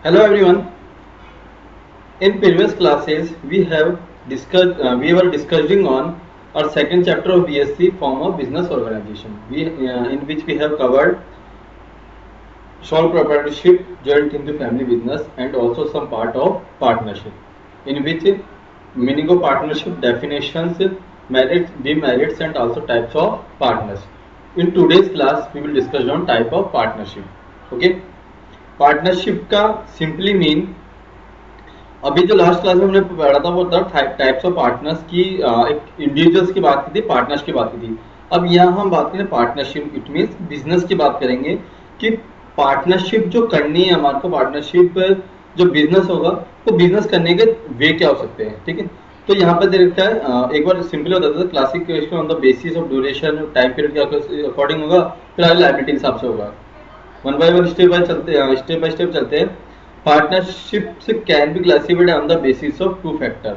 Hello everyone. In previous classes, we were discussing on our second chapter of BSc form of business organization. In which we have covered sole proprietorship, joint into family business, and also some part of partnership. In which meaning of partnership, definitions, merits, demerits, and also types of partners. In today's class, we will discuss on type of partnership. Okay. Partnership का simply mean अभी जो last class में हमने पढ़ा था वो था types of partners की एक इंडिविजुअल्स की बात की थी, पार्टनर्स की बात की थी। अब यहाँ हम बात करें पार्टनरशिप, इट मीन्स बिजनेस की बात करेंगे कि पार्टनरशिप जो करनी है हमारे को, पार्टनरशिप जो बिजनेस होगा वो बिजनेस करने के वे क्या हो सकते हैं। ठीक है, तो यहाँ पर देखता है एक बार सिंपली होता था classic on the basis of duration time period के अकॉर्डिंग होगा, फिर आगे लाइबिलिटी के हिसाब से होगा। One by one step by step चलते हैं। Partnership can be classified on the basis of two factor.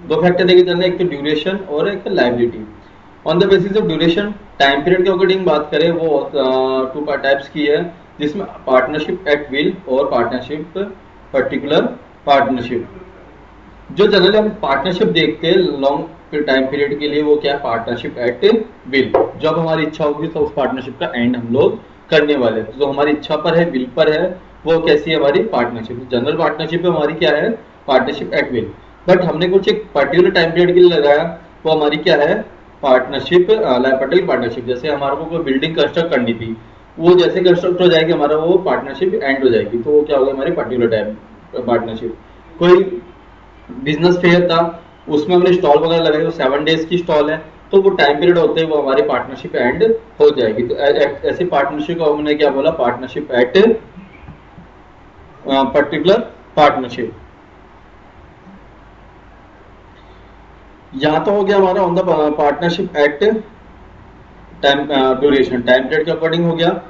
दो फैक्टर देखे चलते हैं, एक तो ड्यूरेशन और एक liability. On the basis of duration time period के अकॉर्डिंग बात करें वो टू टाइप्स की है, जिसमें पार्टनरशिप एट विल और पार्टनरशिप पर्टिकुलर पार्टनरशिप। जो जनरली हम पार्टनरशिप देखते हैं लॉन्ग टाइम पीरियड के लिए वो क्या है, पार्टनरशिप एट विल। जब हमारी इच्छा होगी तो उस पार्टनरशिप का एंड हम लोग करने वाले, तो जो हमारी इच्छा पर है, विल पर है, वो कैसी है हमारी पार्टनरशिप। जनरल पार्टनरशिप हमारी क्या है, पार्टनरशिप एट विल। बट हमने कुछ एक पर्टिकुलर टाइम पीरियड के लिए लगाया, वो हमारी क्या है, पार्टनरशिप पर्टिकुलर पार्टनरशिप। जैसे हमारे को कोई बिल्डिंग कंस्ट्रक्ट करनी थी, वो जैसे कंस्ट्रक्ट हो जाएगी हमारा वो पार्टनरशिप एंड हो जाएगी, तो वो क्या होगा हमारी पर्टिकुलर टाइम पार्टनरशिप। कोई बिजनेस फेयर था, उसमें हमने स्टॉल वगैरह लगाई, वो 7 डेज की स्टॉल है, तो वो टाइम पीरियड होते हैं वो हमारी पार्टनरशिप एंड हो जाएगी। तो ऐसे पार्टनरशिप को हमने क्या बोला, पार्टनरशिप एट पर्टिकुलर पार्टनरशिप। यहाँ तो हो गया हमारा on the partnership at time duration, time period के अकॉर्डिंग हो गया।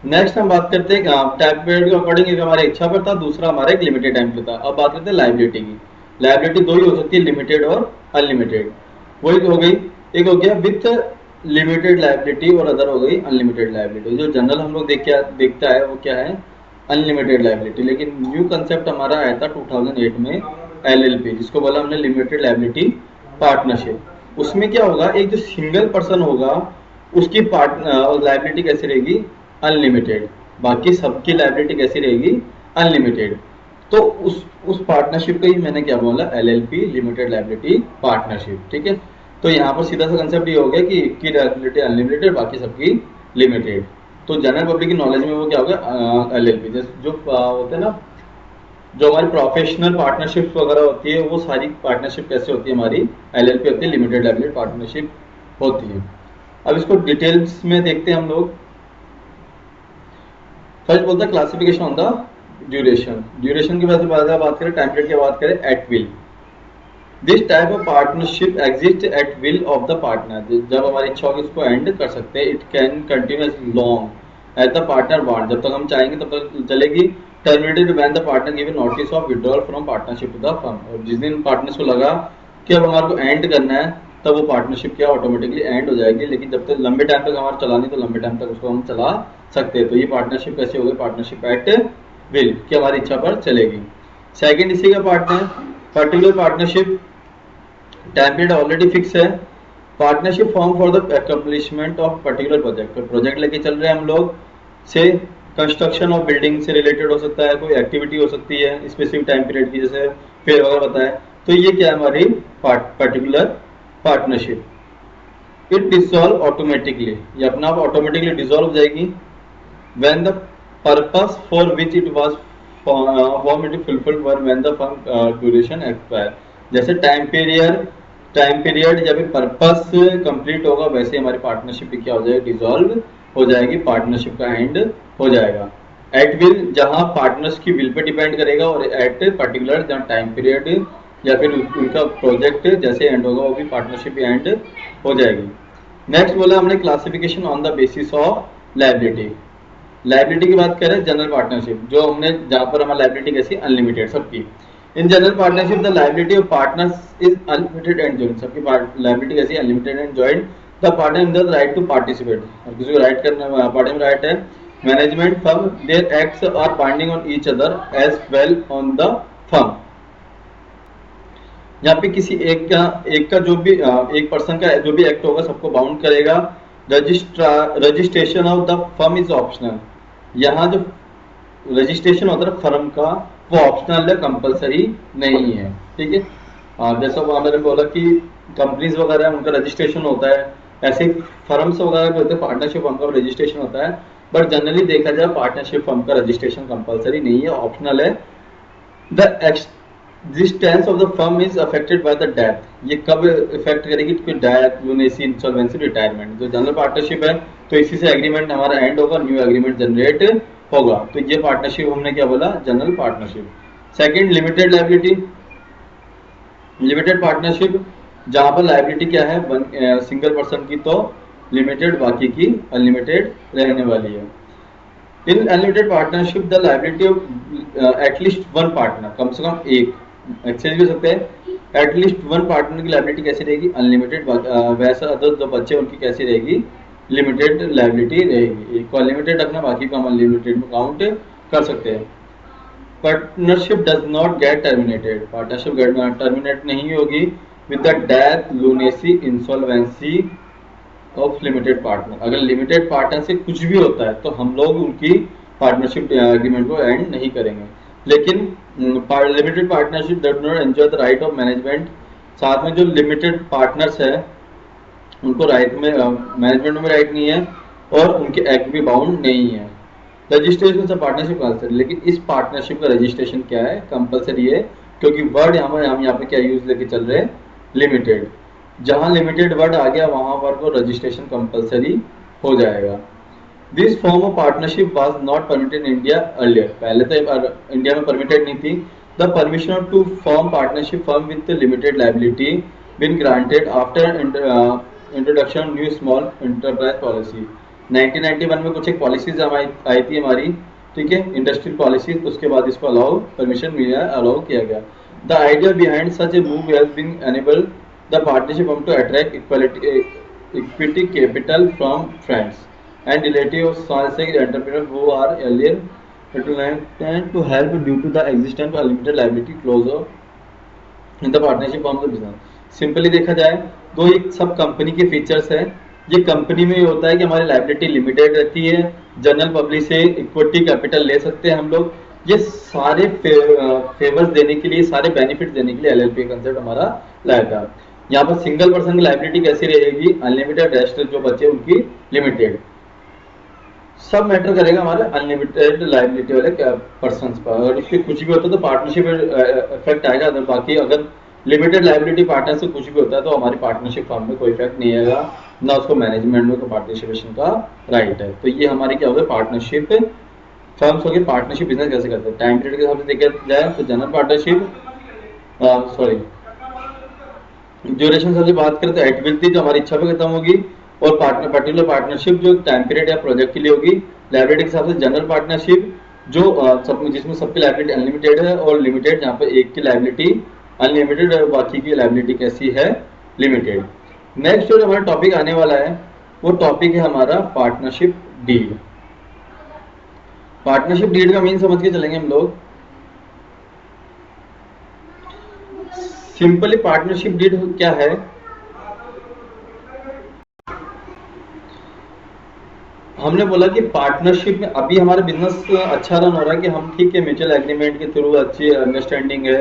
नेक्स्ट हम बात करते हैं टाइम पीरियड के अकॉर्डिंग, एक हमारे इच्छा पर था, दूसरा हमारे एक लिमिटेड टाइम पे था। अब बात करते हैं लाइबिलिटी की। लाइबिलिटी दो ही हो सकती है, लिमिटेड और अनलिमिटेड। वही हो गई, एक हो गया विथ लिमिटेड लाइबिलिटी और अदर हो गई अनलिमिटेड लाइबिलिटी। जो जनरल हम लोग देखता है वो क्या है, अनलिमिटेड लाइबिलिटी। लेकिन न्यू कंसेप्ट हमारा आया था 2008 में LLP, जिसको बोला हमने लिमिटेड लाइबिलिटी पार्टनरशिप। उसमें क्या होगा, एक जो सिंगल पर्सन होगा उसकी लाइबिलिटी कैसी रहेगी, अनलिमिटेड। बाकी सबकी लाइबिलिटी कैसी रहेगी, अनलिमिटेड। तो उस पार्टनरशिप को ही मैंने क्या बोला, LLP, लिमिटेड लाइबिलिटी पार्टनरशिप। ठीक है, तो यहाँ पर सीधा सा कंसेप्ट ये हो गया कि एक की लाइबिलिटी अनलिमिटेड, बाकी सबकी लिमिटेड। तो जनरल पब्लिक की नॉलेज में वो क्या होगा, LLP। जैसे जो होते हैं ना, जो हमारी प्रोफेशनल पार्टनरशिप वगैरह होती है, वो सारी पार्टनरशिप कैसे होती है, हमारी LLP होती है, लिमिटेड लाइबिलिटी पार्टनरशिप होती है। अब इसको डिटेल्स में देखते हैं हम लोग। फर्स्ट बोलता है classification on the duration. Duration की बात करें, टाइम पीरियड की बात करें, at will. This type of partnership exist at will of the partner. जब हमारी इच्छा होगी उसको एंड कर सकते हैं। It can continue as long as the partner want, जब तक हम चाहेंगे तब तक चलेगी। Terminated when the partner give notice of withdrawal from partnership to the firm. और जिस दिन पार्टनर्स को लगा कि अब हमारे को एंड करना है, तब वो पार्टनरशिप क्या ऑटोमेटिकली एंड हो जाएगी। लेकिन जब तक लंबे टाइम तक हमारा चलानी, तो लंबे टाइम तक उसको हम चला सकते हैं। तो ये पार्टनरशिप कैसे होगी, पार्टनरशिप एट विल, कि हमारी इच्छा पर चलेगी। सेकंड इसी का पार्ट है particular partnership. Time period already fix है। Partnership form for the accomplishment of particular project. Project लेके चल रहे हैं हम लोग, से कंस्ट्रक्शन ऑफ बिल्डिंग से रिलेटेड हो सकता है, कोई एक्टिविटी हो सकती है स्पेसिफिक टाइम पीरियड की, जैसे फेयर वगैरह बताया। तो ये क्या है हमारी particular partnership. It dissolve automatically, ये अपना आप ऑटोमेटिकली डिसॉल्व हो जाएगी। When the purpose for which it was form it fulfilled when the duration expire. जैसे टाइम पीरियड जब पर्पस कंप्लीट होगा, वैसे हमारी पार्टनरशिप भी क्या हो जाएगी, डिसॉल्व हो जाएगी, पार्टनरशिप का एंड हो जाएगा। एट विल जहां पार्टनर्स की विल पे डिपेंड करेगा, और एट पर्टिकुलर जहां टाइम पीरियड या फिर उनका प्रोजेक्ट जैसे एंड होगा, वो भी पार्टनरशिप एंड हो जाएगी। नेक्स्ट बोला हमने classification on the basis of liability. Liability की बात करें, जनरल पार्टनरशिप जो हमने, जहां पर हमारी लायबिलिटी कैसी, अनलिमिटेड सबकी। In general partnership the liability of partners is unlimited and joint. सबकी लायबिलिटी कैसी, unlimited and joint. The partner in the right to participate, और किसी को राइट करने पार्टी में राइट है management firm, their acts are binding on each other as well on the firm. यहाँ पे किसी एक का जो भी एक पर्सन का जो भी एक्ट होगा सबको बाउंड करेगा. Registration of the firm is optional. यहाँ जो रजिस्ट्रेशन होता है फर्म का वो ऑप्शनल है, कंपलसरी नहीं है. ठीक है, जैसा वो मैंने बोला कि कंपनीज वगैरह है उनका रजिस्ट्रेशन होता है, ऐसे फर्म्स वगैरह भी होते हैं, पार्टनरशिप फर्म का रजिस्ट्रेशन होता है. बट जनरली देखा जाए पार्टनरशिप फर्म का रजिस्ट्रेशन कंपलसरी नहीं है, ऑप्शनल है. The existence of the firm is affected by the death. ये कब इफेक्ट करेगी? तो डेथ, लूनेसी, इंसॉल्वेंसी, रिटायरमेंट. जो जनरल पार्टनरशिप है तो इसी से एग्रीमेंट हमारा एंड होगा, न्यू एग्रीमेंट जनरेट होगा. तो ये पार्टनरशिप हमने क्या बोला? General partnership. Second, limited liability. Limited partnership जहां पर लायबिलिटी क्या है? सिंगल पर्सन की तो लिमिटेड, बाकी की अनलिमिटेड रहने वाली है. In unlimited partnership the liability of at least one partner, कम से कम एक एक्सचेंज कर सकते हैं. एटलीस्ट वन पार्टनर की लायबिलिटी कैसी रहेगी? अनलिमिटेड. वैसा अदर जो बच्चे उनकी कैसी रहेगी? लिमिटेड लायबिलिटी रहेगी. एक को अनलिमिटेड रखना, बाकी को हम अनलिमिटेड में काउंट कर सकते हैं. Partnership does not gate terminated. Partnership terminate नहीं होगी with the death, lunacy, insolvency of limited partner. अगर लिमिटेड पार्टनर से कुछ भी होता है तो हम लोग उनकी पार्टनरशिप एग्रीमेंट को एंड नहीं करेंगे. लेकिन limited partnership does not enjoy the right of management. साथ में जो लिमिटेड पार्टनर्स है उनको राइट में मैनेजमेंट में राइट नहीं है और उनके एक्ट भी बाउंड नहीं है. रजिस्ट्रेशन से पार्टनरशिप कंपलसरी. लेकिन इस पार्टनरशिप का रजिस्ट्रेशन क्या है? कंपलसरी है, क्योंकि वर्ड हम यहाँ पे क्या यूज लेके चल रहे हैं? लिमिटेड. जहां लिमिटेड वर्ड आ गया वहां पर को रजिस्ट्रेशन कंपलसरी हो जाएगा. This form of partnership was not permitted in India earlier. पहले तो इंडिया में परमिटेड नहीं थी. The permission to form partnership firm with limited liability been granted after introduction new small enterprise policy. 1991 में कुछ एक पॉलिसीज आई थी हमारी, ठीक है, इंडस्ट्रियल पॉलिसी. उसके बाद इसको परमिशन मिला, अलाउ किया गया. The idea behind such a move has been enabled the partnership firm to attract equity capital from friends and relatives of small-scale entrepreneurs who are earlier reluctant to help due to the existence of limited liability clause in the partnership firm of business. Simply देखा जाए तो ये सब company के features है. ये company में होता है कि हमारी लायबिलिटी लिमिटेड रहती है, जनरल पब्लिक से इक्विटी कैपिटल ले सकते हैं हम लोग. ये सारे फेवर्स देने के लिए, सारे बेनिफिट देने के लिए एलएलपी कंसेप्ट हमारा लाया था. यहाँ पर सिंगल पर्सन की लायबिलिटी कैसी रहेगी? अनलिमिटेड. रेस्ट जो बचे उनकी लिमिटेड. सब मैटर करेगा हमारे अनलिमिटेड लायबिलिटी वाले पर्सन पर. अगर उसकी कुछ भी होता है तो पार्टनरशिप इफेक्ट आएगा. अगर बाकी अगर लिमिटेड लायबिलिटी पार्टनर से कुछ भी होता है तो हमारी पार्टनरशिप फर्म में कोई इफेक्ट नहीं आएगा, ना उसको मैनेजमेंट में कोई पार्टिसिपेशन का राइट है. तो ये हमारी क्या होगा? पार्टनरशिप फर्म्स होगी. पार्टनरशिप बिजनेस कैसे करते हैं? टाइम पीरियड के हिसाब से देखा जाए तो जनरल पार्टनरशिप, ड्यूरेशन सबसे बात करें तो एट जो हमारी इच्छा पे खत्म होगी, और पर्टिकुलर पार्टनरशिप जो टाइम पीरियड या प्रोजेक्ट के लिए होगी. लायबिलिटी के हिसाब से जनरल पार्टनरशिप जो जिसमें सबकी लायबिलिटी अनलिमिटेड है, और लिमिटेड जहाँ पर एक की लायबिलिटी अनलिमिटेड है, बाकी की लायबिलिटी कैसी है? लिमिटेड. नेक्स्ट जो हमारा टॉपिक आने वाला है वो टॉपिक है हमारा पार्टनरशिप डीड. पार्टनरशिप डीड का मीन समझ के चलेंगे हम लोग. सिंपली पार्टनरशिप डीड क्या है? हमने बोला कि पार्टनरशिप में अभी हमारा बिजनेस अच्छा रन हो रहा है कि हम ठीक है म्यूचुअल एग्रीमेंट के थ्रू अच्छी अंडरस्टैंडिंग है,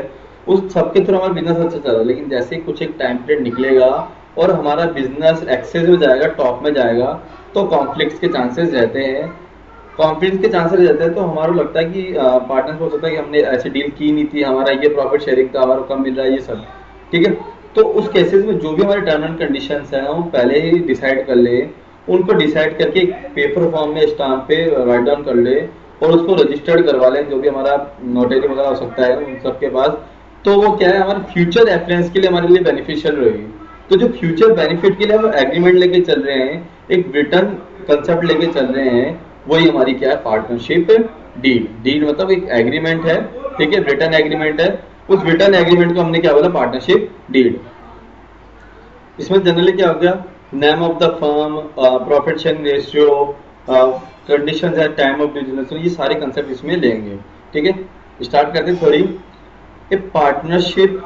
उस सबके थ्रू हमारा बिजनेस अच्छा चल रहा है. लेकिन जैसे ही कुछ एक टाइम पीरियड निकलेगा और हमारा बिजनेस एक्सेस में जाएगा, टॉप में जाएगा, तो कॉन्फ्लिक्ट्स के चांसेस रहते हैं. कॉन्फ्लिक्ट के चांसेस रहते हैं तो हमारा लगता है कि पार्टनर को सोचता है कि हमने ऐसी डील की नहीं थी, हमारा ये प्रॉफिट शेयरिंग था, हमारा कम मिल रहा है, ये सब ठीक है. तो उस केसेस में जो भी हमारे टर्म एंड कंडीशंस हैं हम पहले ही डिसाइड कर ले, उनको डिसाइड करके पेपर फॉर्म में स्टाम्प पे राइट डाउन कर ले और उसको रजिस्टर्ड करवा लें, जो भी हमारा नोटरी वगैरह हो सकता है उन सब के पास. तो वो क्या है? हमारे फ्यूचर रेफरेंस के लिए हमारे लिए बेनिफिशियल रहेगी. तो जो फ्यूचर बेनिफिट के लिए हम एग्रीमेंट लेके चल रहे हैं, एक रिटर्न कंसेप्ट लेके चल रहे हैं, वही हमारी क्या है? Partnership deed. डीड मतलब एक एग्रीमेंट है, ठीक है, रिटर्न एग्रीमेंट है. उस रिटर्न एग्रीमेंट को हमने क्या बोला? Partnership deed. इसमें जनरली क्या हो गया? Name of the firm, profit sharing ratio, conditions है, टाइम ऑफ ड्यू, ये सारे कंसेप्ट इसमें लेंगे। ठीक है, स्टार्ट करते हैं थोड़ी। ए partnership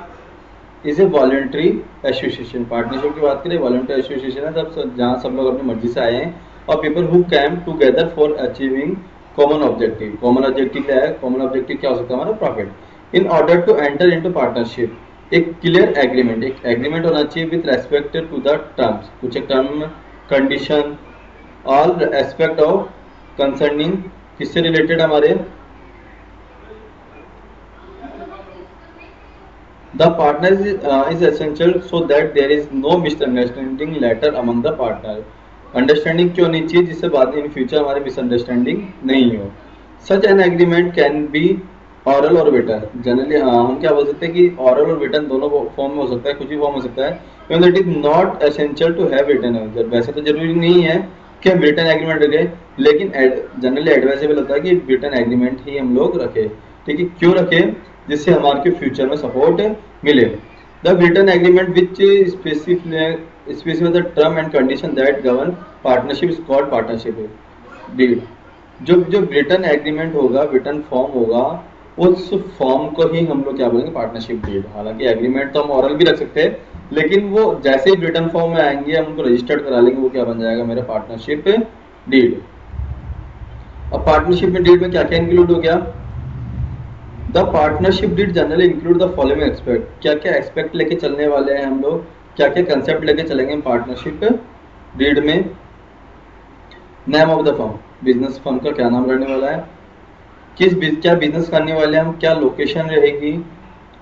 is a voluntary association. Partnership की बात करें, वॉलंटरी एसोसिएशन है जहाँ सब लोग अपनी मर्जी से आए हैं और people who came together for achieving common objective. Common objective क्या है? कॉमन ऑब्जेक्टिव क्या हो सकता है हमारा? Profit. In order to enter into partnership, एक क्लियर एग्रीमेंट, एक एग्रीमेंट होना चाहिए with respect to the terms, कुछ एक term, condition, all aspect of concerning, किससे रिलेटेड हमारे? The partner is essential so that there is no misunderstanding later among the partner. Understanding क्यों नहीं चाहिए जिससे बाद में इन फ्यूचर हमारी मिसअंडरस्टैंडिंग नहीं हो। Such an agreement can be oral और रिटन। जनरली हम क्या बोल सकते हैं कि ऑरल और रिटन दोनों फॉर्म में हो सकता है, कुछ भी फॉर्म हो सकता है। Even it is not essential to have written. वैसे तो जरूरी नहीं है कि हम रिटन एग्रीमेंट रखें, लेकिन जनरली एडवाइजेबल होता है कि रिटन एग्रीमेंट ही हम लोग रखें। ठीक है, क्यों रखें? जिससे हमारे फ्यूचर में सपोर्ट मिले। The written agreement which specify the term and condition that govern partnership is called partnership deed. जो जो रिटन एग्रीमेंट होगा, रिटन फॉर्म होगा, उस फॉर्म को ही हम लोग क्या बोलेंगे? Partnership deed. हालांकि एग्रीमेंट तो हम ऑरल भी रख सकते हैं, लेकिन वो जैसे ही रिटन फॉर्म में आएंगे हम उनको रजिस्टर्ड करा लेंगे, वो क्या बन जाएगा? मेरा पार्टनरशिप डीड। अब पार्टनरशिप में डीड में क्या क्या इंक्लूड हो गया? The partnership deed generally include the following expect. क्या क्या एक्सपेक्ट लेके चलने वाले हैं हम लोग, क्या क्या कंसेप्ट लेके चलेंगे पार्टनरशिप डीड में? Name of the firm, business firm का क्या नाम रहने वाला है, क्या बिजनेस करने वाले हैं हम, क्या लोकेशन रहेगी,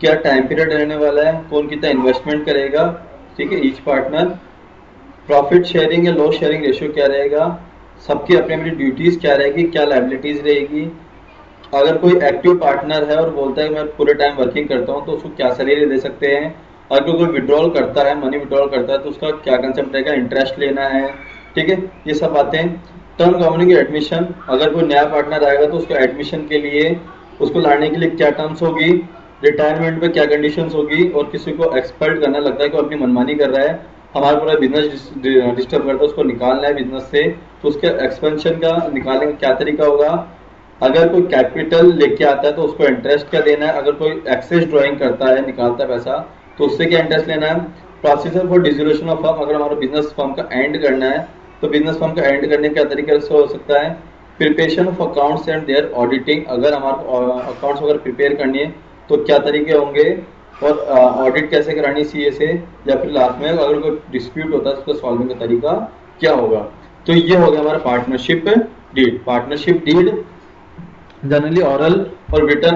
क्या टाइम पीरियड रहने वाला है, कौन कितना इन्वेस्टमेंट करेगा। ठीक है, ईच पार्टनर, प्रॉफिट शेयरिंग या लॉस शेयरिंग रेशियो क्या रहेगा, सबकी अपनी अपनी ड्यूटीज क्या रहेगी, क्या लाइबिलिटीज रहेगी। अगर कोई एक्टिव पार्टनर है और बोलता है मैं पूरे टाइम वर्किंग करता हूँ तो उसको क्या सैलरी दे सकते हैं। अगर कोई विड्रॉल करता है, मनी विड्रॉल करता है, तो उसका क्या कंसेप्ट रहेगा, इंटरेस्ट लेना है। ठीक है, ये सब बातें। टर्म गवर्निंग एडमिशन, अगर कोई नया पार्टनर आएगा तो उसको एडमिशन के लिए, उसको लाने के लिए क्या टर्म्स होगी, रिटायरमेंट में क्या कंडीशंस होगी, और किसी को एक्सपर्ट करना लगता है कि वो अपनी मनमानी कर रहा है, हमारा पूरा बिजनेस डिस्टर्ब करता है, उसको निकालना है बिजनेस से, तो उसके एक्सपेंशन का निकालने का क्या तरीका होगा। अगर कोई कैपिटल लेके आता है तो उसको इंटरेस्ट क्या देना है। अगर कोई एक्सेस ड्राइंग करता है, निकालता है पैसा, तो उससे क्या इंटरेस्ट लेना है। Procedure for dissolution of firm, अगर हमारा बिजनेस फर्म का एंड करना है तो बिजनेस फर्म का एंड करने का तरीके से हो सकता है। Preparation of accounts and their auditing, अगर हमारे अकाउंट्स वगैरह प्रिपेयर करनी है तो क्या तरीके होंगे, और ऑडिट कैसे करानी सीए से, या फिर लास्ट में अगर कोई डिस्प्यूट होता है तो उसको सॉल्विंग का तरीका क्या होगा। तो ये हो गया हमारा partnership deed. Partnership deed generally oral और रिटन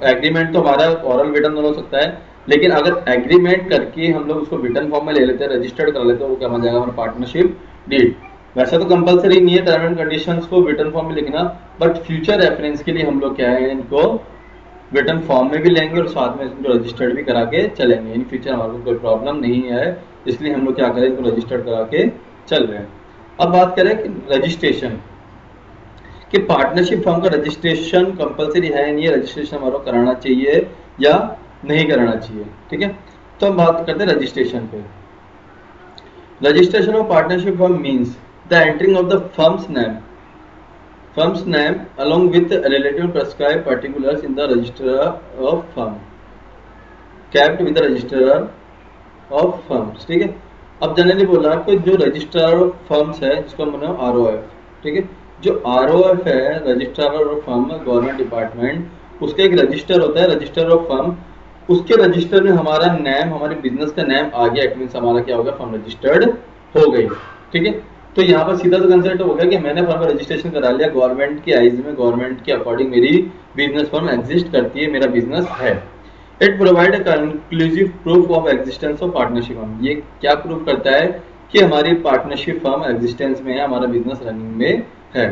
एग्रीमेंट तो हमारा ऑरल रिटन दोनों हो सकता है, लेकिन अगर एग्रीमेंट करके हम लोग उसको रिटन फॉर्म में ले लेते हैं, रजिस्टर्ड कर लेते हैं, वो क्या बन जाएगा हमारा पार्टनरशिप डीड। वैसे तो कंपलसरी नहीं है टर्म एंड कंडीशंस को रिटन फॉर्म में लिखना, बट फ्यूचर रेफरेंस के लिए हम लोग क्या है, इनको रिटन फॉर्म में भी लेंगे और साथ में इसको रजिस्टर्ड भी करा के चलेंगे। इन फ्यूचर हमारे को कोई प्रॉब्लम नहीं है, इसलिए हम लोग क्या करें, इनको रजिस्टर्ड करा के चल रहे हैं। अब बात करें कि रजिस्ट्रेशन, कि पार्टनरशिप फर्म का रजिस्ट्रेशन कंपलसरी है नहीं है, रजिस्ट्रेशन हमारा कराना चाहिए या नहीं कराना चाहिए। ठीक है, तो हम बात करते हैं रजिस्ट्रेशन पे। Registration of partnership firm means the entering of the firms name along with relative prescribed particulars in the register of firm kept with the registrar of firms। ठीक है, अब जनरली बोला कि जो रजिस्ट्रार ऑफ फर्म्स है, जिसको हम बोलते हैं आरओएफ। ठीक है, जो आरओएफ है, registrar of firm, government department, उसका एक रजिस्टर होता है, रजिस्टर ऑफ फर्म। उसके रजिस्टर में हमारा नेम, हमारे बिजनेस का नेम आ गया, इट मींस हमारा क्या होगा, फर्म रजिस्टर्ड हो गई। ठीक है, तो यहाँ पर सीधा सा कंसेप्ट हो गया कि मैंने फर्म का रजिस्ट्रेशन करा लिया, गवर्नमेंट की आइज में, गवर्नमेंट के अकॉर्डिंग मेरी बिजनेस फर्म एग्जिस्ट करती है, मेरा बिजनेस है। It provide a conclusive proof of existence of partnership firm. ये क्या प्रूफ करता है कि हमारी पार्टनरशिप फर्म एग्जिस्टेंस में है, हमारा बिजनेस रनिंग में है।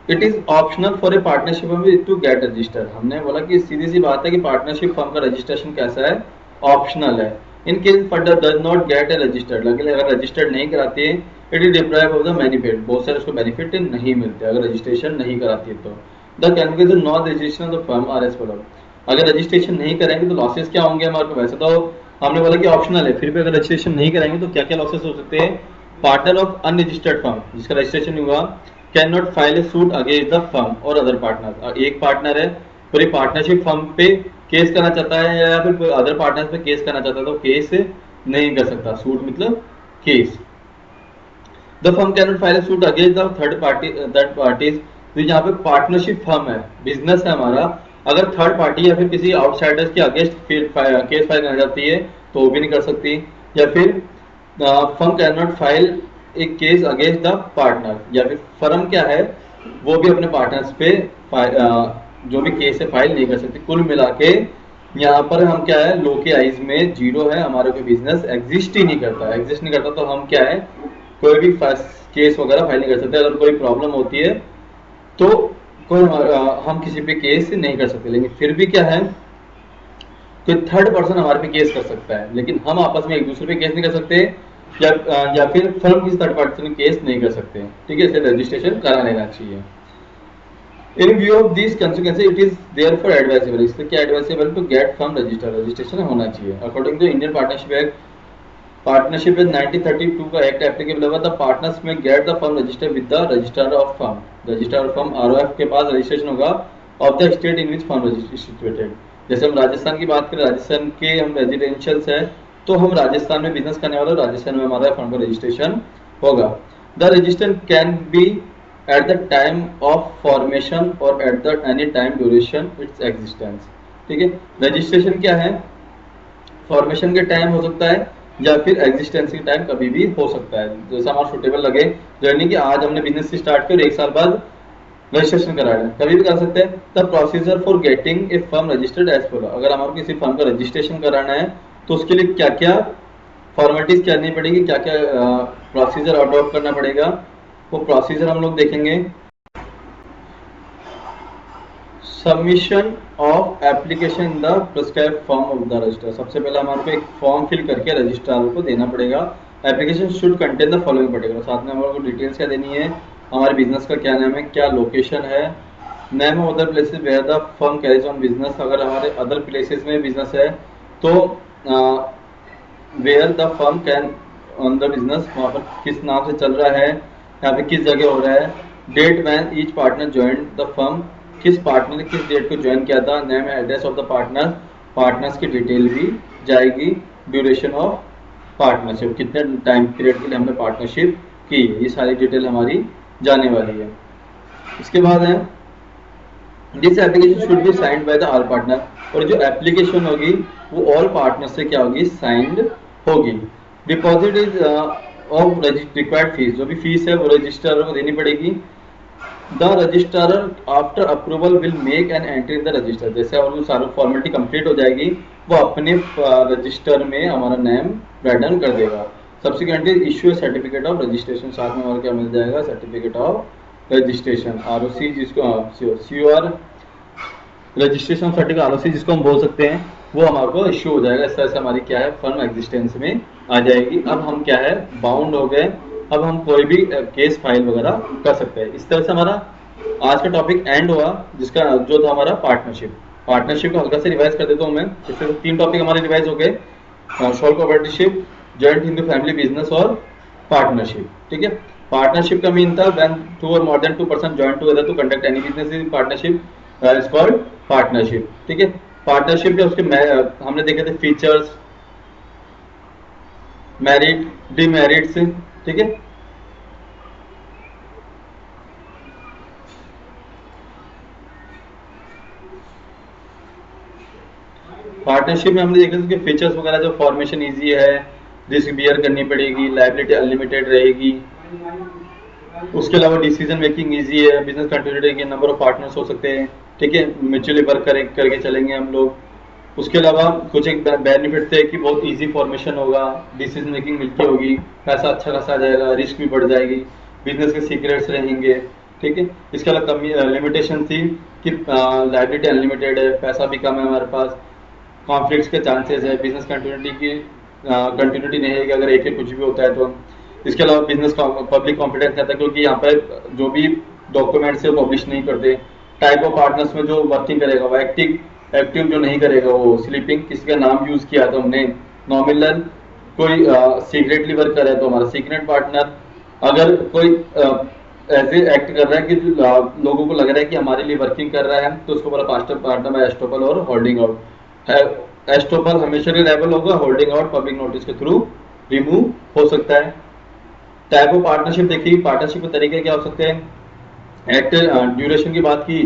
It is optional for a partnership firm to get register. हमने बोला कि सीधी सी बात है कि पार्टनरशिप फर्म का रजिस्ट्रेशन कैसा है, ऑप्शनल है। In case funder does not gate A registered, अगर रजिस्टर्ड नहीं कराती है, it is deprive of the benefit, बहुत सारे उसको बेनिफिट नहीं मिलते अगर रजिस्ट्रेशन नहीं कराती है तो। The calculation non registration of the firm are as follow. अगर रजिस्ट्रेशन नहीं करेंगे तो लॉसेस क्या होंगे हमारे को। वैसे तो हमने बोला कि ऑप्शनल है, फिर भी अगर रजिस्ट्रेशन नहीं करेंगे तो क्या क्या लॉसेस हो सकते हैं। पार्टनर ऑफ अनरजिस्टर्ड फर्म जिसका रजिस्ट्रेशन हुआ can not file A suit against the firm और अदर पार्टनर। एक पार्टनर है पूरी पार्टनरशिप फर्म पे केस करना चाहता है या फिर अदर पार्टनर पे केस करना चाहता है तो केस नहीं कर सकता। सूट मतलब case. The firm can not file A suit against the third parties. तो यहाँ पे पार्टनरशिप फर्म है, बिजनेस है हमारा, अगर थर्ड पार्टी या फिर किसी आउटसाइडर्स के अगेंस्ट केस फाइल करना चाहती है तो वो भी नहीं कर सकती। या फिर फर्म कैन नॉट फाइल एक केस अगेंस्ट द पार्टनर, या फिर फर्म क्या है वो भी अपने पार्टनर्स पे जो भी केस है फाइल नहीं कर सकती। कुल मिला के यहाँ पर हम क्या है, लो के आइज में जीरो है, हमारा कोई बिजनेस एग्जिस्ट ही नहीं करता। एग्जिस्ट नहीं करता तो हम क्या है, कोई भी केस वगैरह फाइल नहीं कर सकते। अगर कोई प्रॉब्लम होती है तो कोई हम किसी पे केस नहीं कर सकते। लेकिन फिर भी क्या है, कोई थर्ड पर्सन हमारे पे केस कर सकता है, लेकिन हम आपस में एक दूसरे पे केस नहीं कर सकते, या फिर फर्म किसी थर्ड पर्सन केस नहीं कर सकते। ठीक है, इसे रजिस्ट्रेशन करा लेना चाहिए। In view of these consequences, it is therefore advisable, इसलिए क्या advisable to get firm register, registration होना चाहिए। According to Indian Partnership Act, Partnership with 1932 का एक्ट एप्लीकेबल होगा, the partners may get the firm registered with the registrar of firm। Registrar of firm ROF के पास registration होगा of the state in which firm is situated। जैसे हम राजस्थान की बात करें, राजस्थान के हम रेजिडेंशियल्स है तो हम राजस्थान में बिजनेस करने वाले, राजस्थान में हमारा फर्म का रजिस्ट्रेशन होगा। The registration can be at the time of formation or at the any time duration its existence। ठीक है, रजिस्ट्रेशन क्या है, फॉर्मेशन के टाइम हो सकता है या फिर एग्जिस्टेंस के टाइम कभी भी हो सकता है, जैसा हमारा सुटेबल लगे। जर्नी कि आज हमने बिजनेस स्टार्ट किया और एक साल बाद रजिस्ट्रेशन कराया, कभी भी कर सकते हैं। The procedure for getting a firm registered as follow. अगर हमारे किसी फर्म का रजिस्ट्रेशन कराना है तो उसके लिए क्या क्या फॉर्मेलिटीज करनी पड़ेगी, क्या क्या प्रोसीजर अडॉप्ट करना पड़ेगा, वो प्रोसीजर हम लोग देखेंगे। Submission of application in the prescribed form of the register. सबसे पहले हमारे को एक फॉर्म फिल करके रजिस्ट्रार को देना पड़ेगा। Application should contain the following पड़ेगा, साथ में हमारे को डिटेल्स क्या देनी है, हमारे बिजनेस का क्या नाम है, क्या लोकेशन है, name of other places where the firm carries on business. अगर हमारे अदर प्लेसेस में बिजनेस है तो where the firm can on the business, वहाँ पर किस नाम से चल रहा है, यहाँ पे किस जगह हो रहा है। Date when each partner join the firm, किस पार्टनर ने किस डेट को ज्वाइन किया था। Name address of the partner, partners की डिटेल भी जाएगी। ड्यूरेशन ऑफ पार्टनरशिप, कितने टाइम पीरियड के लिए हमने पार्टनरशिप की, ये सारी डिटेल हमारी जाने वाली है। इसके बाद है this application should be signed by the all partner. और जो एप्लीकेशन होगी वो ऑल पार्टनर से क्या होगी, साइंड होगी। Deposit is of required fees, जो भी फीस है वो रजिस्ट्रार को देनी पड़ेगी। The registrar after approval will make an entry in the register. जैसे और वो सारी फॉर्मेलिटी कंप्लीट हो जाएगी वो अपने रजिस्टर में हमारा नेम राइट डाउन कर देगा। Subsequently issue certificate of registration, साथ में हमारा क्या मिल जाएगा, सर्टिफिकेट ऑफ रजिस्ट्रेशन ROC, जिसको COR रजिस्ट्रेशन सर्टिफिकेट ROC जिसको हम बोल सकते हैं, वो हमारे को इश्यू हो जाएगा। इस तरह से हमारी क्या है, फर्म एग्जिस्टेंस में आ जाएगी। अब हम क्या है, बाउंड हो गए, अब हम कोई भी केस फाइल वगैरह कर सकते हैं। इस तरह से हमारा आज का टॉपिक एंड हुआ, जिसका जो था हमारा पार्टनरशिप। पार्टनरशिप को हल्का से रिवाइज कर देता हूँ मैं। इससे 3 टॉपिक हमारे रिवाइज हो गए, sole cooperativeship, joint Hindu family business और पार्टनरशिप। ठीक है, पार्टनरशिप का मीन था when 2 or more than 2 person join together to conduct any business in partnership is called partnership। ठीक है, पार्टनरशिप के उसके हमने देखे थे फीचर्स, मेरिट, डिमेरिट्स। ठीक है, पार्टनरशिप में हमने देखा उसके फीचर्स वगैरह, जो फॉर्मेशन इजी है, रिस्क बियर करनी पड़ेगी, लायबिलिटी अनलिमिटेड रहेगी, उसके अलावा डिसीजन मेकिंग इजी है, बिजनेस कंटिन्यूटी के नंबर ऑफ पार्टनर्स हो सकते हैं। ठीक है, म्यूचुअली वर्क करके चलेंगे हम लोग। उसके अलावा कुछ एक बेनिफिट थे कि बहुत इजी फॉर्मेशन होगा, डिसीजन मेकिंग मिलती होगी, पैसा अच्छा खासा आ जाएगा, रिस्क भी बढ़ जाएगी, बिजनेस के सीक्रेट्स रहेंगे। ठीक है, इसके अलावा कमी लिमिटेशन थी कि लायबिलिटी अनलिमिटेड है, पैसा भी कम है हमारे पास, कॉन्फ्लिक्ट्स के चांसेस है, बिजनेस कंटिन्यूटी की कंटिन्यूटी नहीं है कि अगर एक कुछ भी होता है तो। इसके अलावा बिजनेस पब्लिक कॉन्फिडेंस रहता है, क्योंकि यहाँ पर जो भी डॉक्यूमेंट्स है वो पब्लिश नहीं करते। टाइप ऑफ पार्टनर्स में जो वर्किंग करेगा वो एक्टिव जो नहीं करेगा वो स्लीपिंग, किसी का नाम यूज किया तो हमने नॉमिनल, कोई सीक्रेटली वर्क कर रहा है तो हमारा सीक्रेट पार्टनर, अगर कोई ऐसे एक्ट कर रहा है कि लोगों को लग रहा है कि हमारे लिए वर्किंग कर रहा है, तो उसको बोला पार्टनर बाय एस्टोपल और होल्डिंग आउट। एस्टोपल हमेशा रिलायबल होगा, होल्डिंग आउट पब्लिक नोटिस के थ्रू रिमूव हो सकता है। टाइप ऑफ पार्टनरशिप देखिए, पार्टनरशिप के तरीके क्या हो सकते हैं। एक्ट ड्यूरेशन की बात की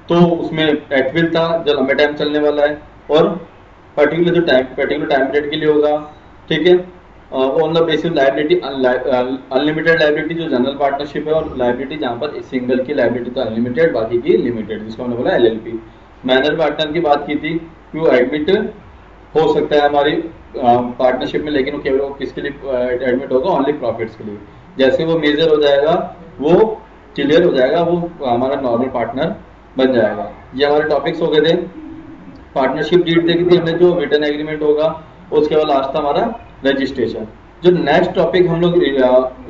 तो उसमें एटविल था जो लंबे टाइम चलने वाला है, और पर्टिकुलर टाइम पीरियड के लिए होगा, ठीक है। On the basis liability, unlimited liability जो जनरल पार्टनरशिप है, और लाइबिलिटी जहाँ पर सिंगल की लाइबिलिटी तो अनलिमिटेड, बाकी की लिमिटेड, जिसको हमने बोला एलएलपी। मैनर पार्टनर की बात की थी कि वो एडमिट हो सकता है हमारी पार्टनरशिप में, लेकिन वो केवल किसके लिए एडमिट होगा, ओनली प्रॉफिट्स के लिए। जैसे वो मेजर हो जाएगा, वो क्लियर हो जाएगा, वो हमारा नॉर्मल पार्टनर बन जाएगा। ये हमारे टॉपिक्स हो गए थे। पार्टनरशिप डीड देखी थी हमने, जो रिटर्न एग्रीमेंट होगा। उसके बाद लास्ट था हमारा रजिस्ट्रेशन। जो नेक्स्ट टॉपिक हम लोग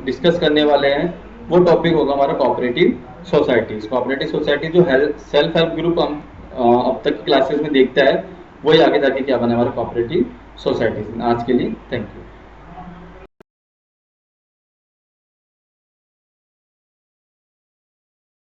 डिस्कस करने वाले हैं, वो टॉपिक होगा हमारा कोऑपरेटिव सोसाइटीज। कोऑपरेटिव सोसाइटी जो सेल्फ हेल्प ग्रुप हम अब तक क्लासेस में देखता है, वही आगे जाके क्या बना हमारा कोऑपरेटिव सोसाइटीज। आज के लिए थैंक यू।